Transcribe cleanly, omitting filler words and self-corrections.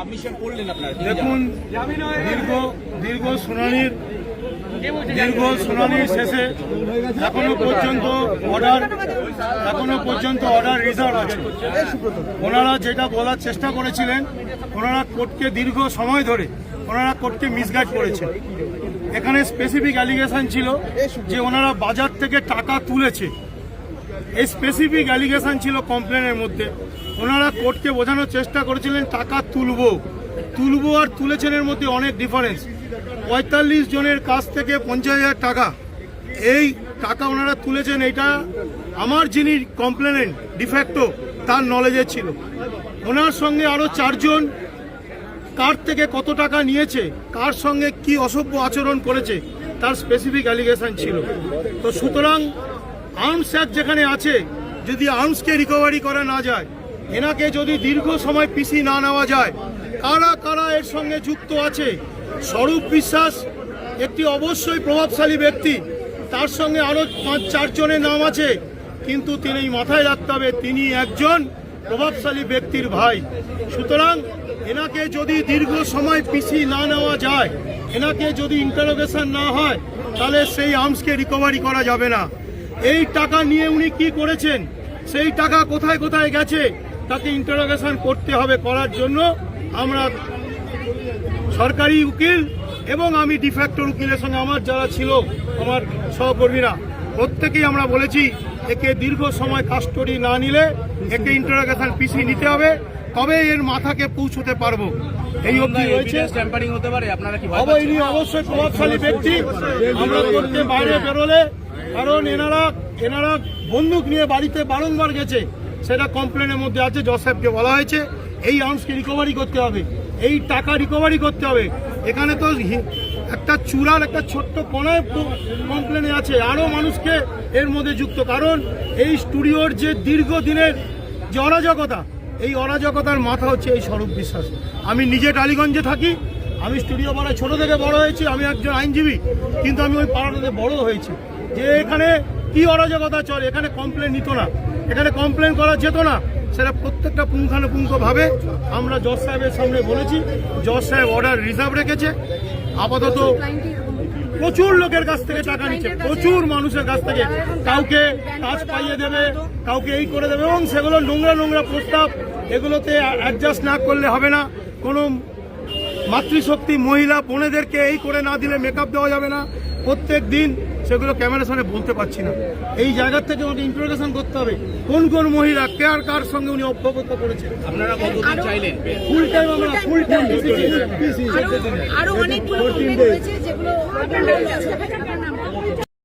Submission করলেন আপনারা? দেখুন, দীর্ঘ শুনানির শেষে এখনো পর্যন্ত অর্ডার রিজার্ভ আছে। ওনারা যেটা বলার চেষ্টা করেছিলেন, ওনারা কোর্টকে দীর্ঘ সময় ধরে ওনারা কোর্টকে মিসগাইড করেছে। এখানে স্পেসিফিক অ্যালিগেশন ছিল যে ওনারা বাজার থেকে টাকা তুলেছে। এই স্পেসিফিক অ্যালিগেশন ছিল কমপ্লেনের মধ্যে। ওনারা কোর্টকে বোঝানোর চেষ্টা করেছিলেন টাকা তুলবো আর তুলেছেনের মধ্যে অনেক ডিফারেন্স। ৪৫ জনের কাছ থেকে ৫০,০০০ টাকা, এই টাকা ওনারা তুলেছেন, এটা আমার যিনি কমপ্লেনেন্ট ডিফ্যাক্টো তার নলেজে ছিল। ওনার সঙ্গে আরও ৪ জন কার থেকে কত টাকা নিয়েছে, কার সঙ্গে কি অসভ্য আচরণ করেছে, তার স্পেসিফিক অ্যালিগেশন ছিল। তো সুতরাং আর্মস অ্যাক্ট যেখানে আছে, যদি আর্মসকে রিকভারি করা না যায়, এনাকে যদি দীর্ঘ সময় পিসি না নেওয়া যায়, কারা কারা এর সঙ্গে যুক্ত আছে। স্বরূপ বিশ্বাস একটি অবশ্যই প্রভাবশালী ব্যক্তি, তার সঙ্গে আরও ৫-৪ জনের নাম আছে, কিন্তু তিনি মাথায় রাখতে হবে তিনি একজন প্রভাবশালী ব্যক্তির ভাই। সুতরাং এনাকে যদি দীর্ঘ সময় পিসি না নেওয়া যায়, এনাকে যদি ইন্টারোগেশন না হয়, তাহলে সেই আর্মসকে রিকভারি করা যাবে না। এই টাকা নিয়ে উনি কি করেছেন, সেই টাকা কোথায় কোথায় গেছে, তাকে ইন্টারোগেশন করতে হবে। করার জন্য আমরা সরকারি উকিল এবং আমি ডিফ্যাক্টর উকিলের সঙ্গে আমার যারা ছিল, আমার সহকর্মীরা, প্রত্যেকেই আমরা বলেছি একে দীর্ঘ সময় কাস্টডি না নিলে একে ইন্টারোগেশন পিসি নিতে হবে, তবে এর মাথাকে পৌঁছতে পারবো। এই অবধি রয়েছে। অবশ্যই প্রভাবশালী ব্যক্তি, আমরা করতে বাইরে বেরোলে, কারণ এনারা বন্দুক নিয়ে বাড়িতে বারংবার গেছে, সেটা কমপ্লেনের মধ্যে আছে। জজ সাহেবকে বলা হয়েছে এই আর্মসকে রিকভারি করতে হবে, এই টাকা রিকভারি করতে হবে। এখানে তো একটা চূড়ার একটা ছোট্ট কোনায় কমপ্লেনে আছে, আরও মানুষকে এর মধ্যে যুক্ত। কারণ এই স্টুডিওর যে দীর্ঘদিনের যে অরাজকতা, এই অরাজকতার মাথা হচ্ছে এই স্বরূপ বিশ্বাস। আমি নিজে টালিগঞ্জে থাকি, আমি স্টুডিও পাড়ায় ছোট থেকে বড় হয়েছি, আমি একজন আইনজীবী, কিন্তু আমি ওই পাড়াটাতে বড় হয়েছি। যে এখানে কি অরাজকতা চলে, এখানে কমপ্লেন নিত না, এখানে কমপ্লেন করা যেত না, সেটা প্রত্যেকটা পুঙ্খানুপুঙ্খভাবে আমরা জজ সাহেবের সামনে বলেছি। জজ সাহেব অর্ডার রিজার্ভ রেখেছে। আপাতত প্রচুর লোকের কাছ থেকে টাকা নিচ্ছে, প্রচুর মানুষের কাছ থেকে, কাউকে কাজ পাইয়ে দেবে, কাউকে এই করে দেবে, এবং সেগুলো নোংরা প্রস্তাব। এগুলোতে অ্যাডজাস্ট না করলে হবে না। কোনো মাতৃশক্তি মহিলা বোনেদেরকে এই করে না দিলে মেকআপ দেওয়া যাবে না। প্রত্যেক দিন সেগুলো ক্যামেরার সামনে বলতে পারছি না। এই জায়গার থেকে আমাকে ইন্ট্রোডাকশন করতে হবে, কোন কোন মহিলা কার সঙ্গে উনি অবগত করেছেন। আপনারা কতদিন চাইলেন? ফুল টাইম, আমরা ফুল টাইম। আরো অনেকগুলো রয়েছে যেগুলো